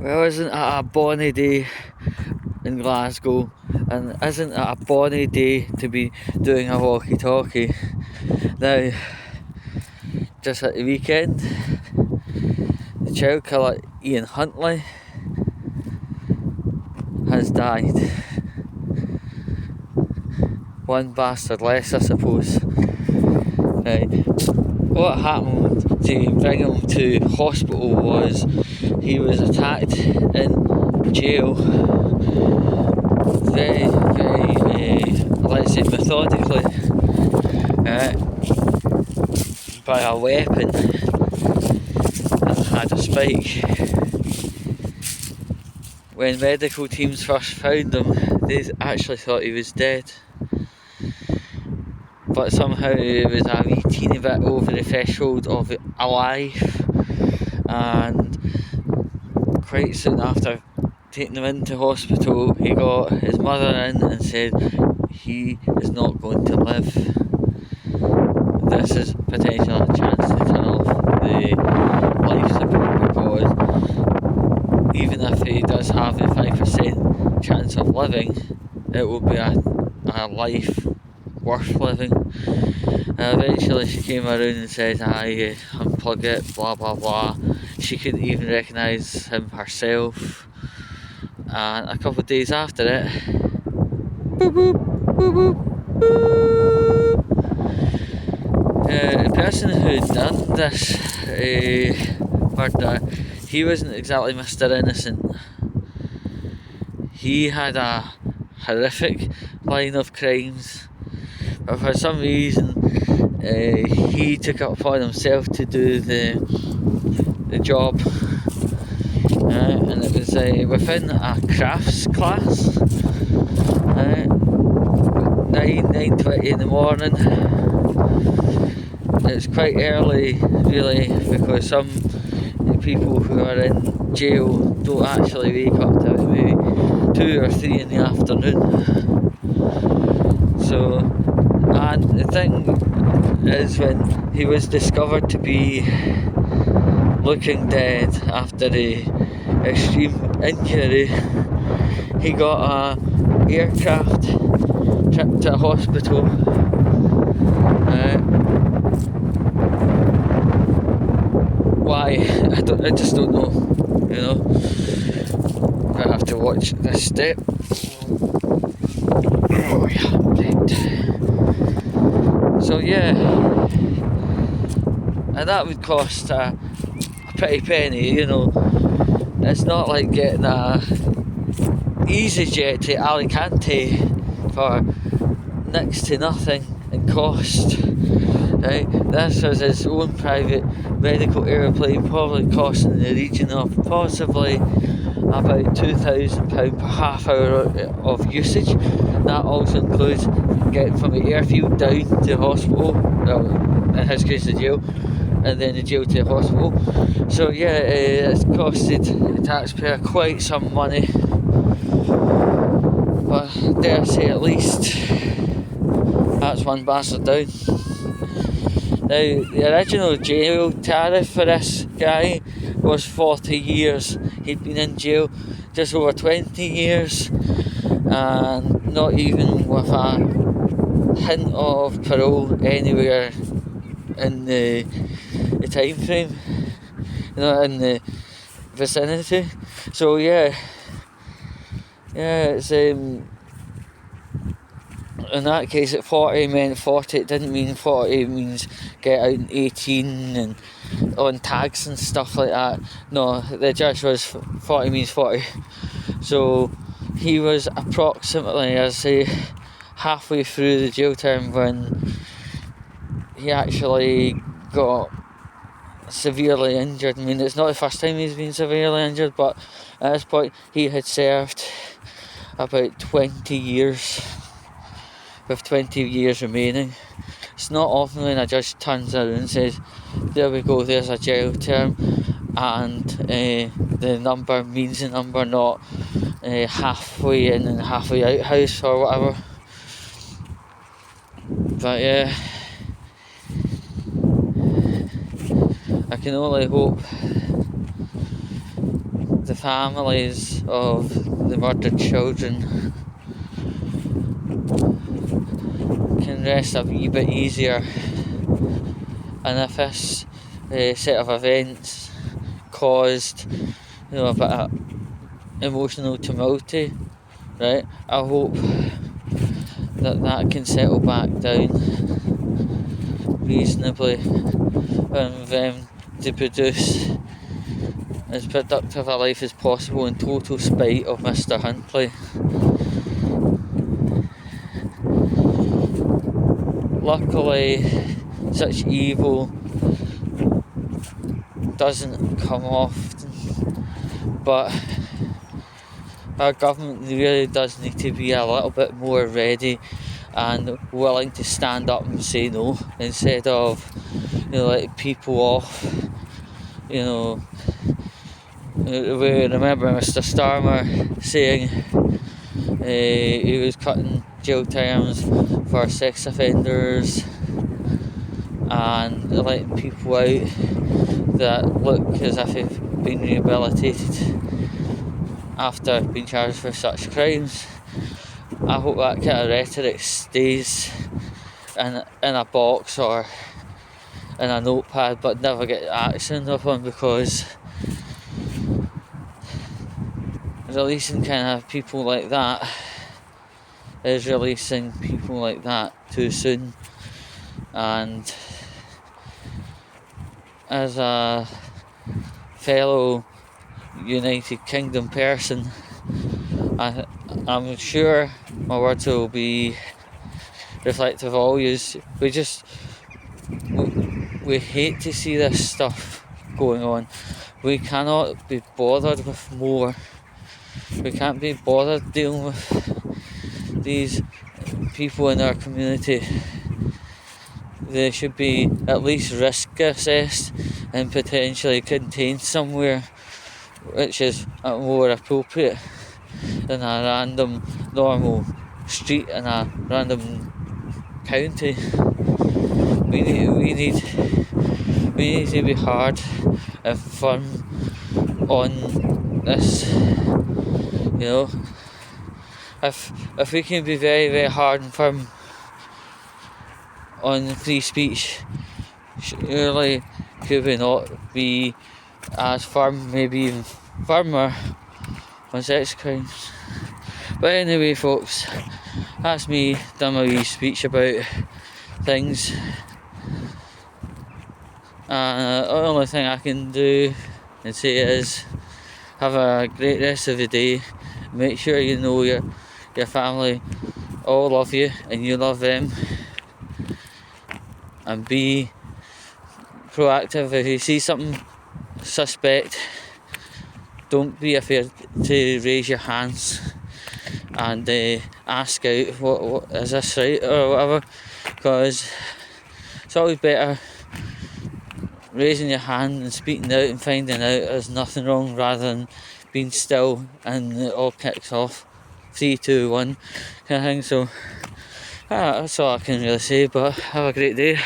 Well, isn't it a bonny day in Glasgow? And isn't it a bonny day to be doing a walkie talkie? Now, just at the weekend, the child killer Ian Huntley has died. One bastard less, I suppose. Right. What happened to bring him to hospital was he was attacked in jail very, let's say methodically, by a weapon that had a spike. When medical teams first found him, they actually thought he was dead. But somehow he was a wee teeny bit over the threshold of alive, and quite soon after taking him into hospital, he got his mother in and said he is not going to live. This is potentially a chance to turn off the life support, because even if he does have a 5% chance of living, it will be a life worth living. Eventually she came around and said, unplug it, blah blah blah. She couldn't even recognise him herself. And a couple of days after it, boop boop boop boop boop. The person who done this murder, he wasn't exactly Mr. Innocent. He had a horrific line of crimes, but for some reason he took it upon himself to do the job, and it was within a crafts class, 9:20 in the morning. It's quite early really, because some people who are in jail don't actually wake up till maybe 2 or 3 in the afternoon. So, and the thing is, when he was discovered to be looking dead after the extreme injury, he got a aircraft trip to a hospital. Why? I just don't know, you know. I have to watch this step. Oh yeah, right. So yeah, and that would cost a pretty penny, you know. It's not like getting a EasyJet to Alicante for next to nothing in cost. Right? This was his own private medical aeroplane, probably costing in the region of possibly about £2,000 per half hour of usage. That also includes getting from the airfield down to the hospital, well, in his case the jail, and then the jail to the hospital. So yeah, it's costed the taxpayer quite some money, but dare I say at least that's one bastard down. Now, the original jail tariff for this guy was 40 years. He'd been in jail just over 20 years, and not even with a hint of parole anywhere in the time frame, you know, in the vicinity. So yeah, it's in that case, at 40 meant 40. It didn't mean 40 means get out in 18 and on tags and stuff like that. No, the judge was 40 means 40. So he was approximately, I say, halfway through the jail term when he actually got severely injured. I mean, it's not the first time he's been severely injured, but at this point he had served about 20 years. With 20 years remaining. It's not often when a judge turns around and says, there we go, there's a jail term, and the number means the number, not halfway in and halfway out house or whatever. But yeah, I can only hope the families of the murdered children can rest a wee bit easier. And if this set of events caused, a bit of emotional tumulty, right, I hope that can settle back down reasonably and them to produce as productive a life as possible in total spite of Mr. Huntley. Luckily, such evil doesn't come often, but our government really does need to be a little bit more ready and willing to stand up and say no, instead of letting people off. We remember Mr. Starmer saying he was cutting jail terms for sex offenders and letting people out that look as if they've been rehabilitated after being charged for such crimes. I hope that kind of rhetoric stays in a box or in a notepad, but never get action upon, because releasing kind of people like that is releasing people like that too soon. And as a fellow United Kingdom person, I'm sure my words will be reflective of all yous. We hate to see this stuff going on. We cannot be bothered with more. We can't be bothered dealing with these people in our community. They should be at least risk assessed and potentially contained somewhere, which is more appropriate than a random normal street in a random county. We need to be hard and firm on this. If we can be very, very hard and firm on free speech, surely could we not be as firm, maybe even firmer, on sex crimes? But anyway, folks, that's me done my wee speech about things. The only thing I can do and say is have a great rest of the day. Make sure you know your family all love you and you love them, and be proactive. If you see something suspect, don't be afraid to raise your hands and ask out, what is this right or whatever, because it's always better raising your hand and speaking out and finding out there's nothing wrong, rather than being still and it all kicks off 3, 2, 1 kind of thing. So that's all I can really say, but have a great day.